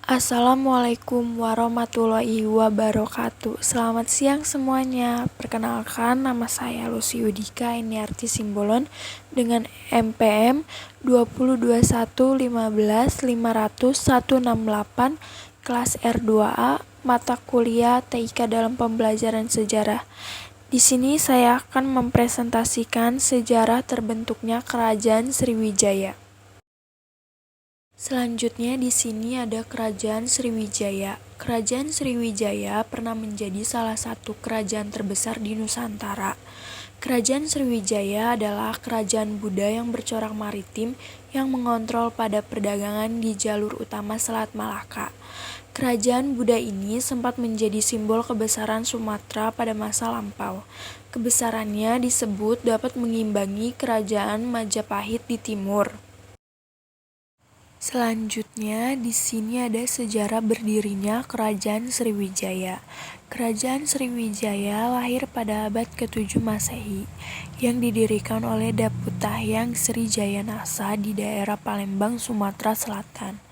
Assalamualaikum warahmatullahi wabarakatuh. Selamat siang semuanya. Perkenalkan, nama saya Lucy Udika Iniarti Simbolon dengan MPM 2021151500-168 kelas R2A mata kuliah TIK dalam pembelajaran sejarah. Di sini saya akan mempresentasikan sejarah terbentuknya Kerajaan Sriwijaya. Selanjutnya di sini ada Kerajaan Sriwijaya. Kerajaan Sriwijaya pernah menjadi salah satu kerajaan terbesar di Nusantara. Kerajaan Sriwijaya adalah kerajaan Buddha yang bercorak maritim yang mengontrol pada perdagangan di jalur utama Selat Malaka. Kerajaan Buddha ini sempat menjadi simbol kebesaran Sumatera pada masa lampau. Kebesarannya disebut dapat mengimbangi kerajaan Majapahit di timur. Selanjutnya, di sini ada sejarah berdirinya Kerajaan Sriwijaya. Kerajaan Sriwijaya lahir pada abad ke-7 Masehi, yang didirikan oleh Daputahyang Sri Jayanasa di daerah Palembang, Sumatera Selatan.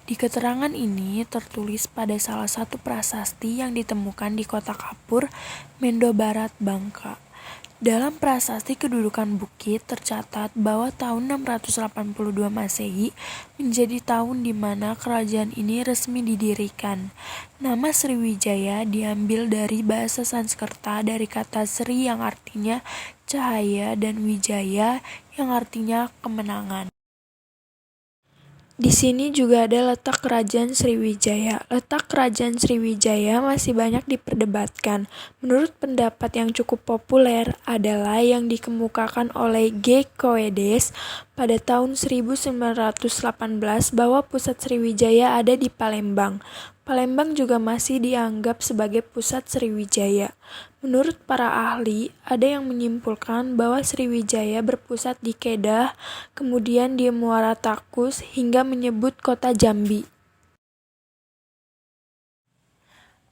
Di keterangan ini tertulis pada salah satu prasasti yang ditemukan di Kota Kapur, Mendo Barat, Bangka. Dalam prasasti kedudukan bukit tercatat bahwa tahun 682 Masehi menjadi tahun di mana kerajaan ini resmi didirikan. Nama Sriwijaya diambil dari bahasa Sanskerta dari kata Sri yang artinya cahaya dan Wijaya yang artinya kemenangan. Di sini juga ada letak Kerajaan Sriwijaya. Letak Kerajaan Sriwijaya masih banyak diperdebatkan. Menurut pendapat yang cukup populer adalah yang dikemukakan oleh G. Koedes pada tahun 1918 bahwa pusat Sriwijaya ada di Palembang. Palembang juga masih dianggap sebagai pusat Sriwijaya. Menurut para ahli, ada yang menyimpulkan bahwa Sriwijaya berpusat di Kedah, kemudian di Muara Takus, hingga menyebut kota Jambi.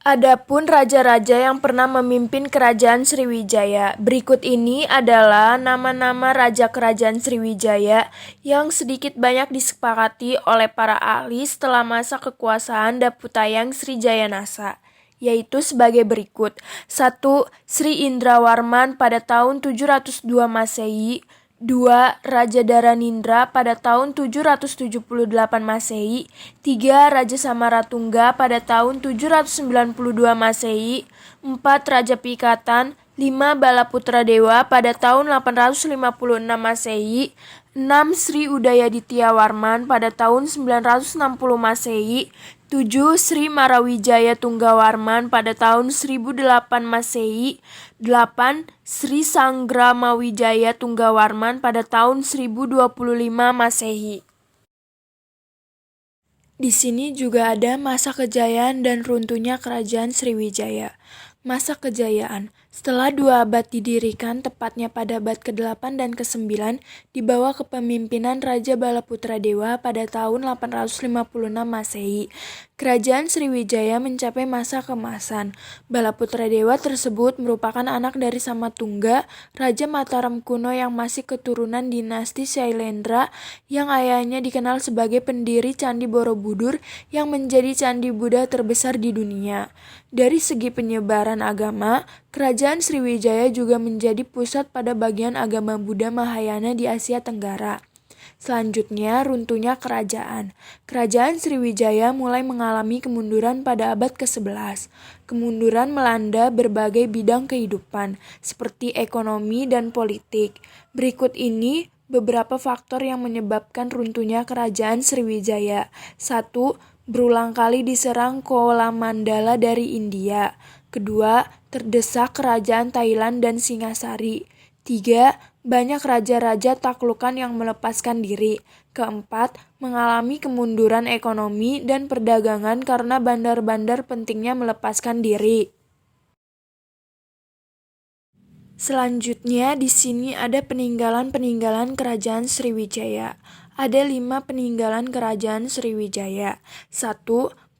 Adapun raja-raja yang pernah memimpin Kerajaan Sriwijaya, berikut ini adalah nama-nama raja Kerajaan Sriwijaya yang sedikit banyak disepakati oleh para ahli setelah masa kekuasaan Daputahyang Sri Jayanasa, yaitu sebagai berikut. 1. Sri Indrawarman pada tahun 702 Masehi. 2. Raja Dharanindra pada tahun 778 Masehi. 3. Raja Samaratungga pada tahun 792 Masehi. 4. Raja Pikatan. 5. Balaputra Dewa pada tahun 856 Masehi. 6. Sri Udayaditya Warman pada tahun 960 Masehi. 7. Sri Marawijaya Tunggawarman pada tahun 1008 Masehi. 8. Sri Sanggramawijaya Tunggawarman pada tahun 1025 Masehi. Di sini juga ada masa kejayaan dan runtuhnya Kerajaan Sriwijaya. Masa kejayaan. Setelah 2 abad didirikan, tepatnya pada abad ke-8 dan ke-9, di bawah kepemimpinan Raja Balaputra Dewa pada tahun 856 Masehi, Kerajaan Sriwijaya mencapai masa keemasan. Balaputra Dewa tersebut merupakan anak dari Samatungga, Raja Mataram kuno yang masih keturunan dinasti Shailendra, yang ayahnya dikenal sebagai pendiri Candi Borobudur yang menjadi candi Buddha terbesar di dunia. Dari segi penyebaran agama, Kerajaan Sriwijaya juga menjadi pusat pada bagian agama Buddha Mahayana di Asia Tenggara. Selanjutnya, runtuhnya kerajaan. Kerajaan Sriwijaya mulai mengalami kemunduran pada abad ke-11. Kemunduran melanda berbagai bidang kehidupan, seperti ekonomi dan politik. Berikut ini beberapa faktor yang menyebabkan runtuhnya Kerajaan Sriwijaya. 1. Berulang kali diserang Kolamandala dari India. 2. Terdesak kerajaan Thailand dan Singasari. 3. Banyak raja-raja taklukan yang melepaskan diri. 4. Mengalami kemunduran ekonomi dan perdagangan karena bandar-bandar pentingnya melepaskan diri. Selanjutnya di sini ada peninggalan-peninggalan Kerajaan Sriwijaya. Ada 5 peninggalan Kerajaan Sriwijaya. 1.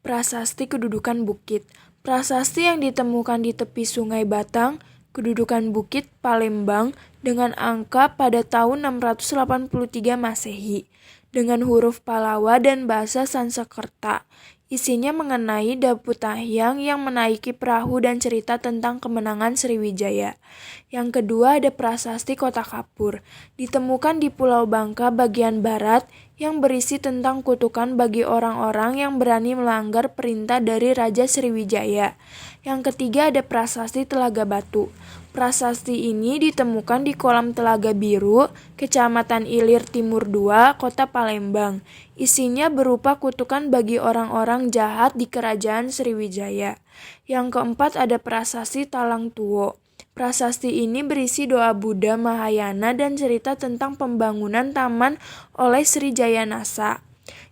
Prasasti kedudukan bukit. Prasasti yang ditemukan di tepi Sungai Batang, kedudukan bukit Palembang dengan angka pada tahun 683 Masehi, dengan huruf Pallawa dan bahasa Sanskerta. Isinya mengenai Daputahyang yang menaiki perahu dan cerita tentang kemenangan Sriwijaya. Yang kedua ada Prasasti Kota Kapur, ditemukan di Pulau Bangka bagian barat yang berisi tentang kutukan bagi orang-orang yang berani melanggar perintah dari Raja Sriwijaya. Yang ketiga ada Prasasti Telaga Batu. Prasasti ini ditemukan di kolam Telaga Biru, Kecamatan Ilir Timur 2, Kota Palembang. Isinya berupa kutukan bagi orang-orang jahat di Kerajaan Sriwijaya. Yang keempat ada Prasasti Talang Tuo. Prasasti ini berisi doa Buddha Mahayana dan cerita tentang pembangunan taman oleh Sri Jayanasa.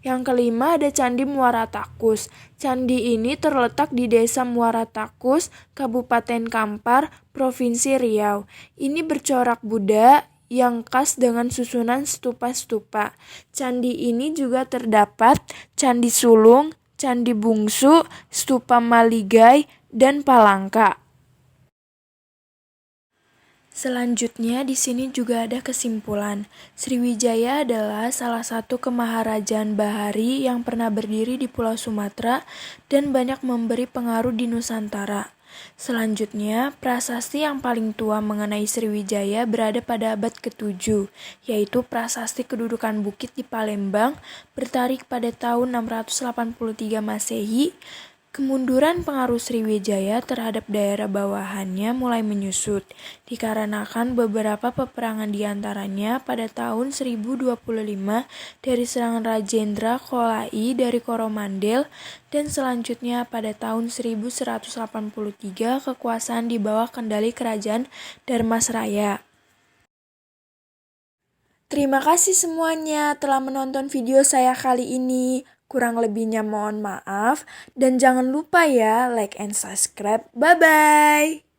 Yang kelima ada Candi Muara Takus. Candi ini terletak di Desa Muara Takus, Kabupaten Kampar, Provinsi Riau. Ini bercorak Buddha yang khas dengan susunan stupa-stupa. Candi ini juga terdapat Candi Sulung, Candi Bungsu, Stupa Maligai, dan Palangka. Selanjutnya di sini juga ada kesimpulan. Sriwijaya adalah salah satu kemaharajaan bahari yang pernah berdiri di Pulau Sumatera dan banyak memberi pengaruh di Nusantara. Selanjutnya, prasasti yang paling tua mengenai Sriwijaya berada pada abad ke-7, yaitu Prasasti Kedudukan Bukit di Palembang bertarik pada tahun 683 Masehi. Kemunduran pengaruh Sriwijaya terhadap daerah bawahannya mulai menyusut, dikarenakan beberapa peperangan diantaranya pada tahun 1025 dari serangan Rajendra Kolai dari Coromandel, dan selanjutnya pada tahun 1183 kekuasaan di bawah kendali Kerajaan Dharmasraya. Terima kasih semuanya telah menonton video saya kali ini. Kurang lebihnya mohon maaf. Dan jangan lupa ya like and subscribe. Bye-bye.